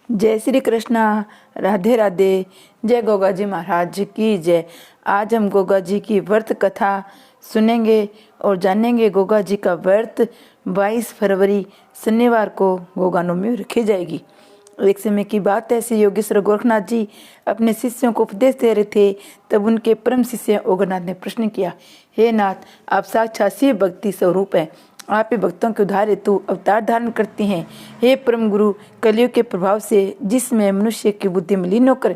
जय श्री कृष्णा। राधे राधे। जय गोगा जी महाराज की जय। आज हम गोगा जी की व्रत कथा सुनेंगे और जानेंगे। गोगा जी का व्रत 22 फरवरी शनिवार को गोगा नवमी रखी जाएगी। एक समय की बात है, श्री योगेश्वर गोरखनाथ जी अपने शिष्यों को उपदेश दे रहे थे। तब उनके परम शिष्य ओगरनाथ ने प्रश्न किया, हे नाथ, आप साक्षात शिव भक्ति स्वरूप हैं, आप ही भक्तों के उद्धार हेतु अवतार धारण करते हैं। हे परम गुरु, कलयुग के प्रभाव से जिसमें मनुष्य की बुद्धि मलिन होकर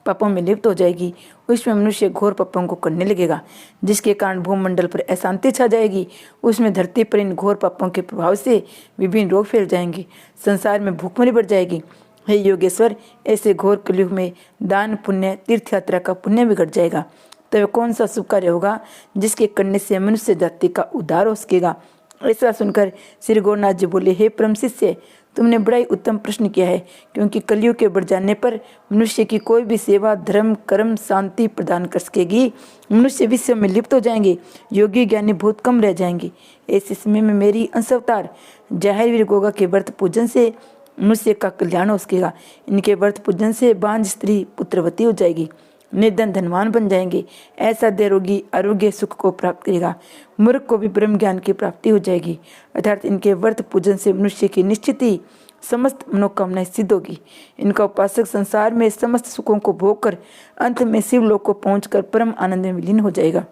पापों में लिप्त हो जाएगी, उसमें मनुष्य घोर पापों को करने लगेगा, जिसके कारण भूमंडल पर अशांति छा जाएगी। उसमें धरती पर इन घोर पापों के प्रभाव से विभिन्न रोग फैल जाएंगे, संसार में भूखमरी बढ़ जाएगी। हे योगेश्वर, ऐसे घोर कलयुग में दान पुण्य, तीर्थ यात्रा का पुण्य भी घट जाएगा। तब कौन सा शुभ कार्य होगा जिसके करने से मनुष्य जाति का उद्धार हो सकेगा। ऐसा सुनकर श्री गोरखनाथ जी बोले, हे परम शिष्य, तुमने बड़ा ही उत्तम प्रश्न किया है, क्योंकि कलयुग के बढ़ जाने पर मनुष्य की कोई भी सेवा, धर्म, कर्म, शांति प्रदान कर सकेगी। मनुष्य विश्व में लिप्त हो जाएंगे, योगी ज्ञानी बहुत कम रह जाएंगे। ऐसे समय में मेरी अंश अवतार जाहिरवीर गोगा के व्रत पूजन से मनुष्य का कल्याण हो सकेगा। इनके व्रत पूजन से बांझ स्त्री पुत्रवती हो जाएगी, निर्धन धनवान बन जाएंगे, ऐसा देरोगी आरोग्य सुख को प्राप्त करेगा, मूर्ख को भी ब्रह्म ज्ञान की प्राप्ति हो जाएगी। अर्थात इनके व्रत पूजन से मनुष्य की निश्चित ही समस्त मनोकामनाएं सिद्ध होगी। इनका उपासक संसार में समस्त सुखों को भोग कर अंत में शिवलोक को पहुंचकर परम आनंद में विलीन हो जाएगा।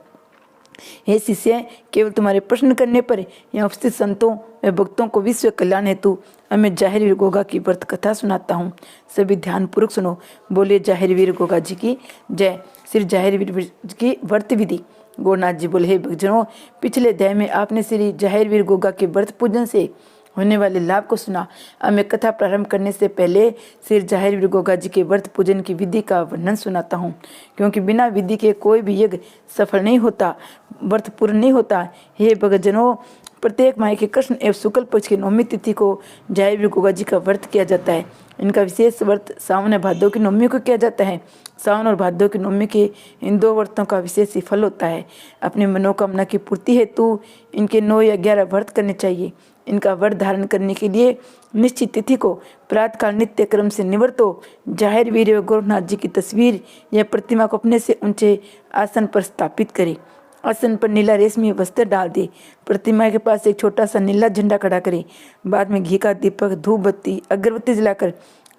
हे शिष्य, केवल तुम्हारे प्रश्न करने पर यहाँ उपस्थित संतों व भक्तों को विश्व कल्याण हेतु मैं जाहिरवीर गोगा की व्रत कथा सुनाता हूँ। सभी ध्यान पूर्वक सुनो। बोले जाहिरवीर गोगा जी की जय। श्री जाहिरवीर की व्रत विधि। गोरखनाथ जी बोले, हे भक्तजनों, पिछले अध्याय में आपने श्री जाहिरवीर गोगा के व्रत पूजन से होने वाले लाभ को सुना। अब मैं कथा प्रारंभ करने से पहले श्री जाहिरवीर गोगा जी के व्रत पूजन की विधि का वर्णन सुनाता हूँ, क्योंकि बिना विधि के कोई भी यज्ञ सफल नहीं होता, व्रत पूर्ण नहीं होता। हे भक्तजनों, प्रत्येक माह के कृष्ण एवं शुक्ल पक्ष की नवमी तिथि को जाहिरवीर गोगा जी का व्रत किया जाता है। इनका विशेष व्रत सावन और भादों की नवमी को किया जाता है। सावन और भादों की नवमी के इन दो व्रतों का विशेष ही फल होता है। अपनी मनोकामना की पूर्ति हेतु इनके 9 या 11 व्रत करने चाहिए। इनका व्रत धारण करने के लिए निश्चित तिथि को प्रातःकाल नित्य क्रम से निवृत्तो जाहिरवीर व गोरखनाथ जी की तस्वीर या प्रतिमा को अपने से ऊंचे आसन पर स्थापित करें। आसन पर नीला रेशमी वस्त्र डाल दे। प्रतिमा के पास एक छोटा सा नीला झंडा खड़ा करें। बाद में घी का दीपक, धूप बत्ती, अगरबत्ती जलाकर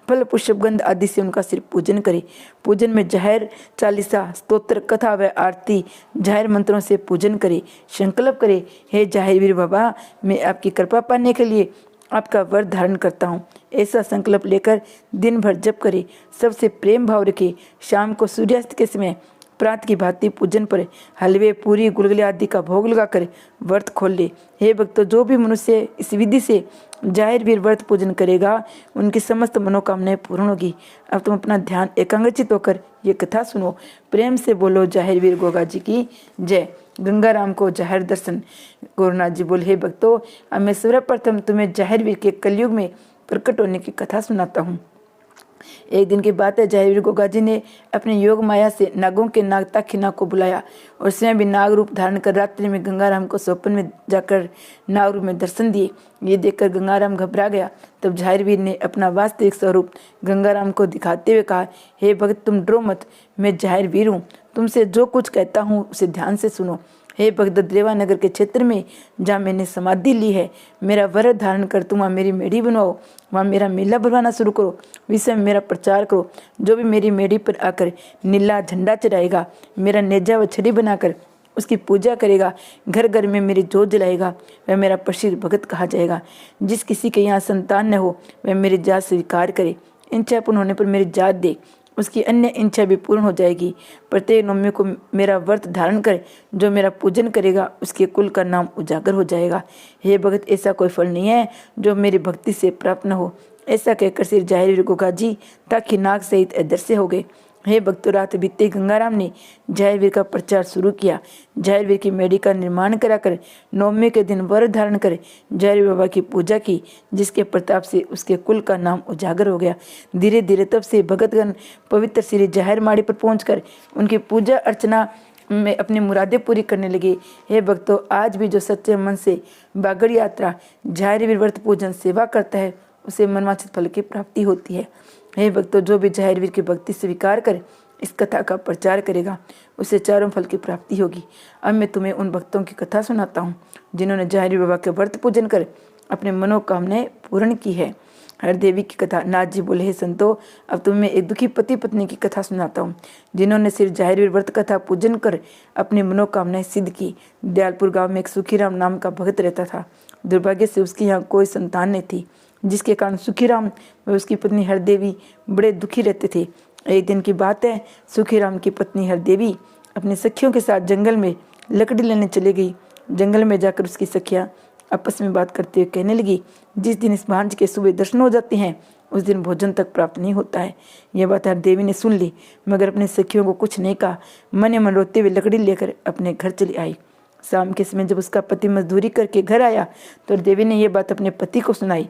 फल पुष्प गंध आदि से उनका सिर्फ पूजन करें। पूजन में जाहिर चालीसा, स्तोत्र, कथा व आरती जाहिर मंत्रों से पूजन करें। संकल्प करें, हे जाहिरवीर बाबा, मैं आपकी कृपा पाने के लिए आपका व्रत धारण करता हूँ। ऐसा संकल्प लेकर दिन भर जप करें। सबसे प्रेम भाव रखें। शाम को सूर्यास्त के समय प्रात की भांति पूजन पर हलवे, पूरी, गुलगुले आदि का भोग लगाकर व्रत खोल ले। हे भक्तों, जो भी मनुष्य इस विधि से जाहिरवीर व्रत पूजन करेगा, उनकी समस्त मनोकामनाएं पूर्ण होगी। अब तुम अपना ध्यान एकाग्रचित होकर ये कथा सुनो। प्रेम से बोलो जाहिरवीर गोगा जी की जय। गंगाराम को जाहिर दर्शन। गोरखनाथ जी बोले, हे भक्तों, अब मैं सर्वप्रथम तुम्हें जाहिरवीर के कलयुग में प्रकट होने की कथा सुनाता हूँ। एक दिन की बात है, जाहिरवीर गोगा जी ने अपने योग माया से नागों के नाग ताक्षिणा को बुलाया और स्वयं भी नाग रूप धारण कर रात्रि में गंगाराम को स्वप्न में जाकर नाग रूप में दर्शन दिए। ये देखकर गंगाराम घबरा गया। तब जाहिरवीर ने अपना वास्तविक स्वरूप गंगाराम को दिखाते हुए कहा, हे भक्त, तुम डरो मत, मैं जाहिरवीर हूँ। तुमसे जो कुछ कहता हूँ उसे ध्यान से सुनो। हे भक्त, देवानगर के क्षेत्र में जहाँ मैंने समाधि ली है, मेरा व्रत धारण कर तुम वहाँ मेरी मेढ़ी बनवाओ, वहाँ मेरा मेला बनवाना शुरू करो, विश्व में मेरा प्रचार करो। जो भी मेरी मेढ़ी पर आकर नीला झंडा चढ़ाएगा, मेरा नेजा व छड़ी बनाकर उसकी पूजा करेगा, घर घर में मेरी जोत जलाएगा, वह मेरा प्रसिद्ध भगत कहा जाएगा। जिस किसी के यहाँ संतान न हो, वह मेरी जात स्वीकार करे। इच्छा पूर्ण होने पर मेरी जात दे, उसकी अन्य इच्छा भी पूर्ण हो जाएगी। प्रत्येक नवमी को मेरा व्रत धारण कर जो मेरा पूजन करेगा, उसके कुल का नाम उजागर हो जाएगा। हे भगत, ऐसा कोई फल नहीं है जो मेरी भक्ति से प्राप्त न हो। ऐसा कहकर श्री जाहिरवीर गोगा जी ताकि नाग सहित अदृश्य हो गए। हे भक्तों, रात बीते गंगाराम ने जाहिरवीर का प्रचार शुरू किया। जाहिरवीर की मेढ़ी का निर्माण कराकर नवमी के दिन व्रत धारण कर जाहिरवीर बाबा की पूजा की, जिसके प्रताप से उसके कुल का नाम उजागर हो गया। धीरे धीरे तब से भगतगण पवित्र श्री जाहिर माड़ी पर पहुंचकर उनकी पूजा अर्चना में अपनी मुरादें पूरी करने लगे। हे भक्तों, आज भी जो सच्चे मन से बागड़ यात्रा जाहिरवीर व्रत पूजन सेवा करता है, उसे मनवांछित फल की प्राप्ति होती है। हे भक्तों, जो भी जाहिर वीर की भक्ति स्वीकार कर इस कथा का प्रचार करेगा उसे चारों फल की प्राप्ति होगी। अब मैं तुम्हें उन भक्तों की कथा सुनाता हूँ जिन्होंने जाहिर वीर बाबा के व्रत पूजन कर अपने मनोकामनाएं पूर्ण की है। हरदेवी की कथा। नाथ जी बोले, हे संतो, अब तुम्हें एक दुखी पति पत्नी की कथा सुनाता हूँ जिन्होंने सिर्फ जाहिर वीर व्रत कथा पूजन कर अपनी मनोकामनाएं सिद्ध की। दयालपुर गांव में एक सुखीराम नाम का भक्त रहता था। दुर्भाग्य से उसके यहाँ कोई संतान नहीं थी, जिसके कारण सुखीराम व उसकी पत्नी हरदेवी बड़े दुखी रहते थे। एक दिन की बात है, सुखीराम की पत्नी हरदेवी अपने सखियों के साथ जंगल में लकड़ी लेने चली गई। जंगल में जाकर उसकी सखियां आपस में बात करते हुए कहने लगी, जिस दिन इस भांज के सुबह दर्शन हो जाते हैं उस दिन भोजन तक प्राप्त नहीं होता है। यह बात हरदेवी ने सुन ली, मगर अपने सखियों को कुछ नहीं कहा। मन ही मन रोते हुए लकड़ी लेकर अपने घर चली आई। शाम के समय जब उसका पति मजदूरी करके घर आया तो हरदेवी ने यह बात अपने पति को सुनाई।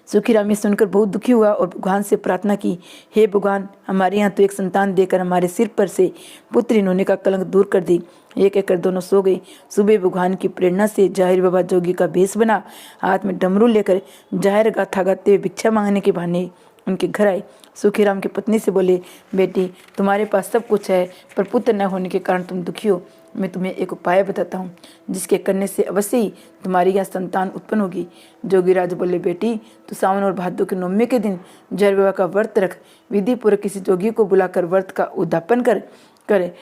सुखीराम ये सुनकर बहुत दुखी हुआ और भगवान से प्रार्थना की, हे भगवान, हमारे यहाँ तो एक संतान देकर हमारे सिर पर से पुत्र होने का कलंक दूर कर दी। ये कहकर दोनों सो गए। सुबह भगवान की प्रेरणा से जाहिर बाबा जोगी का भेष बना हाथ में डमरू लेकर जाहिर गाथा गाते हुए भिक्षा मांगने के बहाने उनके घर आए। सुखीराम की पत्नी से बोले, बेटी, तुम्हारे पास सब कुछ है पर पुत्र न होने के कारण तुम दुखी हो। मैं तुम्हें एक उपाय बताता हूँ जिसके करने से अवश्य ही तुम्हारी यह संतान उत्पन्न होगी। जोगीराज बोले, बेटी, तो सावन और भादों के नवमी के दिन जाहिर बाबा का व्रत रख। विधि पूर्वक किसी जोगी को बुलाकर व्रत का उद्यापन करे।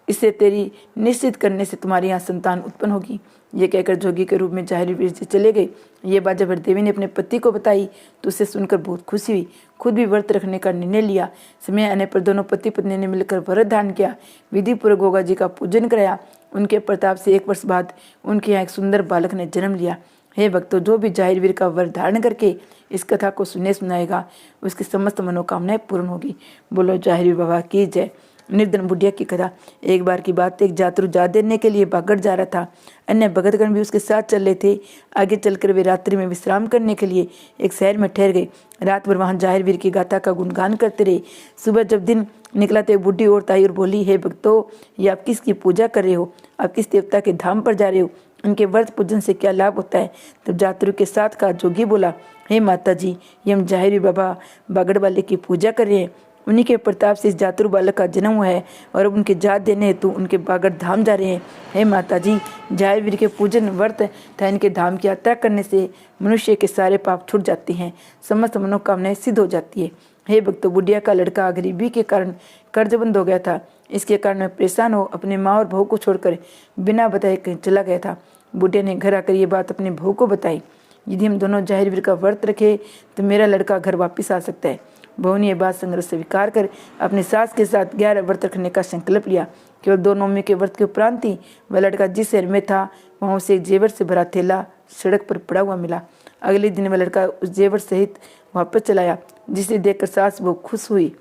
इसे तेरी निश्चित करने से तुम्हारी यहाँ संतान उत्पन्न होगी। ये कहकर जोगी के रूप में जाहिर वीर से चले गए। ये बात जब हरदेवी ने अपने पति को बताई तो उसे सुनकर बहुत खुशी हुई। खुद भी व्रत रखने का निर्णय लिया। समय आने पर दोनों पति पत्नी ने मिलकर व्रत धारण किया। विधि पूर्वक गोगा जी का पूजन कराया। उनके प्रताप से 1 वर्ष बाद उनके यहाँ एक सुंदर बालक ने जन्म लिया। हे भक्तों, जो भी जाहिर वीर का व्रत धारण करके इस कथा को सुनाएगा उसकी समस्त मनोकामनाएं पूर्ण होगी। बोलो जाहिर वीर बाबा की जय। निर्धन बुढ़िया की कथा। एक बार की बात, एक जातरू जा देने के लिए बागड़ जा रहा था। अन्य भगतगण भी उसके साथ चल रहे थे। आगे चलकर वे रात्रि में विश्राम करने के लिए एक शहर में ठहर गए। रात भर वहां जाहिर वीर की गाथा का गुणगान करते रहे। सुबह जब दिन निकला तो एक बुढ़ी औरत आई और बोली, हे भक्तों, ये आप किसकी पूजा कर रहे हो? आप किस देवता के धाम पर जा रहे हो? उनके व्रत पूजन से क्या लाभ होता है? तब जातरू के साथ का जोगी बोला, हे माता जी, ये हम जाहिर वीर बाबा बागड़ वाले की पूजा कर रहे हैं। उन्हीं के प्रताप से इस जातरू बालक का जन्म हुआ है और अब उनके जात देने हेतु उनके बागड़ धाम जा रहे हैं। हे माता जी, जाहिर वीर के पूजन व्रत तथा इनके धाम की यात्रा करने से मनुष्य के सारे पाप छूट जाते हैं, समस्त मनोकामनाएं सिद्ध हो जाती है। हे भक्तों, बुढ़िया का लड़का गरीबी के कारण कर्जबंद हो गया था। इसके कारण मैं परेशान हो अपने माँ और बहू को छोड़कर बिना बताए कहीं चला गया था। बुढ़िया ने घर आकर ये बात अपने बहू को बताई। यदि हम दोनों जाहिर वीर का व्रत रखे तो मेरा लड़का घर वापिस आ सकता है। बहू ने यह बात संग्रह स्वीकार कर अपनी सास के साथ 11 व्रत रखने का संकल्प लिया। केवल 2 नवमी के व्रत के उपरांत ही वह लड़का जिस शहर में था वहाँ उसे एक जेवर से भरा थैला सड़क पर पड़ा हुआ मिला। अगले दिन वह लड़का उस जेवर सहित वापस चला आया, जिसे देखकर सास बहुत खुश हुई।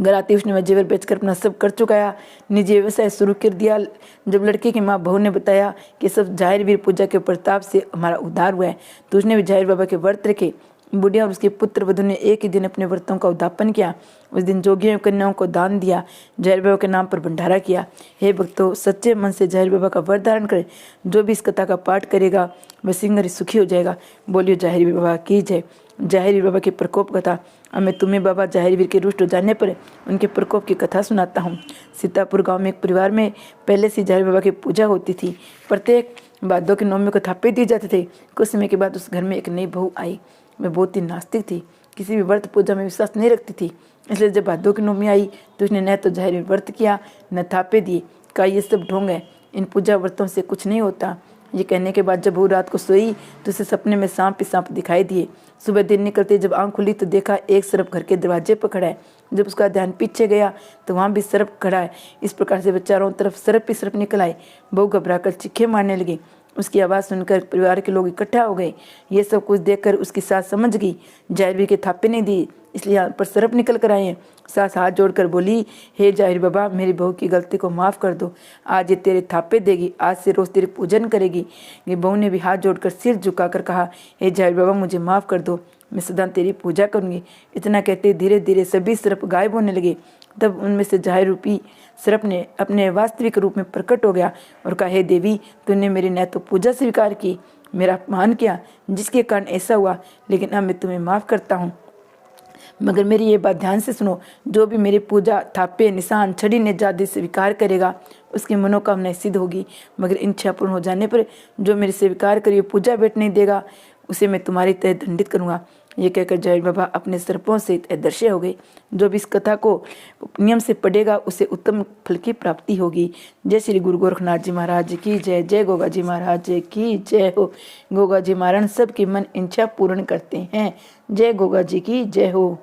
घर आते उसने वह जेवर बेचकर अपना सब कर चुकाया, निजी व्यवसाय शुरू कर दिया। जब लड़के की माँ बहू ने बताया कि सब जाहिर वीर पूजा के प्रताप से हमारा उद्धार हुआ है तो उसने भी जाहिर बाबा के व्रत रखे। बुढ़िया और उसके पुत्र वधु ने एक ही दिन अपने व्रतों का उद्यापन किया। उस दिन जोगियों कन्याओं को दान दिया, जाहिर बाबा के नाम पर भंडारा किया। हे भक्तों, सच्चे मन से जाहिर बाबा का व्रत धारण करे जो भी इस कथा का पाठ करेगा वह शीघ्र सुखी हो जाएगा। बोलियो जाहिर बाबा की जय। जाहिर बाबा की प्रकोप कथा। अब मैं तुम्हें बाबा जाहिर वीर के रुष्ट हो जाने पर उनके प्रकोप की कथा सुनाता हूँ। सीतापुर गांव में एक परिवार में पहले से जाहिर बाबा की पूजा होती थी। प्रत्येक भादों के नवमी को थापे दिए जाते थे। कुछ समय के बाद उस घर में एक नई बहू आई। मैं बहुत ही नास्तिक थी, किसी भी व्रत पूजा में विश्वास नहीं रखती थी। इसलिए जब भादों की नवमी आई तो उसने न तो जाहिर व्रत किया न थापे दिए। कहा, ये सब ढोंग है, इन पूजा व्रतों से कुछ नहीं होता। ये कहने के बाद जब वो रात को सोई तो उसे सपने में सांप ही सांप दिखाई दिए। सुबह दिन निकलते जब आंख खुली तो देखा एक सर्प घर के दरवाजे पर खड़ा है। जब उसका ध्यान पीछे गया तो वहाँ भी सर्प खड़ा है। इस प्रकार से वह चारों तरफ सर्प ही सर्प निकल आए। बहू घबराकर चीखें मारने लगी। उसकी आवाज़ सुनकर परिवार के लोग इकट्ठा हो गए। ये सब कुछ देखकर उसकी सास समझ गई जाहिर वीर के थापे नहीं दी, इसलिए यहाँ पर सर्प निकल कर आए हैं। सास हाथ जोड़कर बोली, हे जाहिर बाबा, मेरी बहू की गलती को माफ़ कर दो। आज ये तेरे थापे देगी, आज से रोज़ तेरे पूजन करेगी। ये बहू ने भी हाथ जोड़कर सिर झुकाकर कहा, हे जाहिर बाबा, मुझे माफ़ कर दो, मैं सदा तेरी पूजा करूँगी। इतना कहते धीरे धीरे सभी सर्प गायब होने लगे। तब उनमें से जाहिर रूपी सर्प ने अपने वास्तविक रूप में प्रकट हो गया और कहा, हे देवी, तूने मेरी न तो पूजा स्वीकार की मेरा अपमान किया, जिसके कारण ऐसा हुआ, लेकिन अब मैं तुम्हें माफ़ करता हूँ। मगर मेरी ये बात ध्यान से सुनो, जो भी मेरी पूजा, थापे, निशान, छड़ी ने जादू स्वीकार करेगा, उसकी मनोकामना सिद्ध होगी। मगर इन इच्छा पूर्ण हो जाने पर जो मेरे स्वीकार करिए पूजा भेंट नहीं देगा, उसे मैं तुम्हारी तरह दंडित करूँगा। ये कहकर जय बाबा अपने सर्पों से अदृश्य हो गए। जो भी इस कथा को नियम से पढ़ेगा उसे उत्तम फल की प्राप्ति होगी। जय श्री गुरु गोरखनाथ जी महाराज की जय। जय गोगा जी महाराज की जय हो। गोगा जी महाराज सबकी मन इच्छा पूर्ण करते हैं। जय गोगा जी की जय हो।